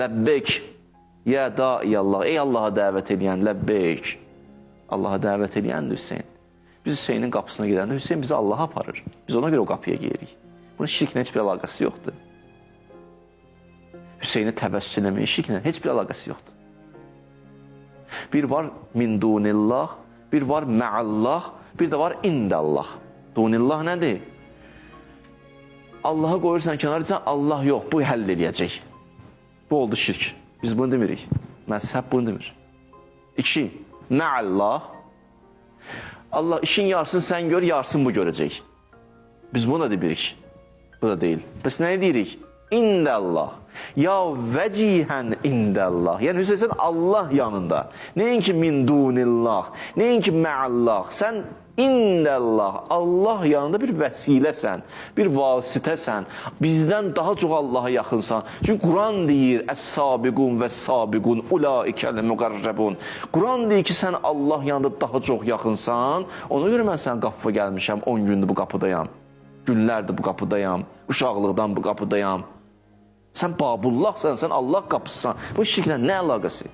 Ləbbeyk, ya daiyallah, ey Allaha dəvət edən, ləbbeyk. Allaha dəvət edən Hüseyin. Biz Hüseynin qapısına gedəndə Hüseyin bizi Allaha aparır. Biz ona görə o qapıya gelirik. Bunun şirklə heç bir əlaqəsi yoxdur. Hüseyni təbəssüm eləməyin şirklə heç bir əlaqəsi yoxdur. Bir var min dunillah, bir var məallah, bir də var indəllah. Dunillah nədir? Allaha qoyursan kənar etsən, Allah yox, bu həll eləyəcək. Bu oldu şirk. Biz bunu demirik. Məzhəb bunu demir. 2. Məallah. Allah işin yarısını sən gör, yarısını bu görəcək. Biz bunu da demirik. Bu da deyil. Bəs nə deyirik? İndəllah. Ya vəcihən indəllah. Yəni Hüseyin sən Allah yanında. Nəinki min dunillah, nəinki məallah. Sən indəllah, Allah yanında bir vəsiləsən, bir vasitəsən. Bizdən daha çox Allaha yaxınsan. Çünki Quran deyir, əs-sabiqun vəs-sabiqun, ulaikəl-müqarrabun. Quran deyir ki, sən Allah yanında daha çox yaxınsan. Ona görə mən sən qapıya gəlmişəm, 10 gündür bu qapıdayam. Günlərdir bu qapıdayam, uşaqlıqdan bu qapıdayam. Sən Babullahsan, sən Allah qapısısan. Bu şirklə nə əlaqəsi?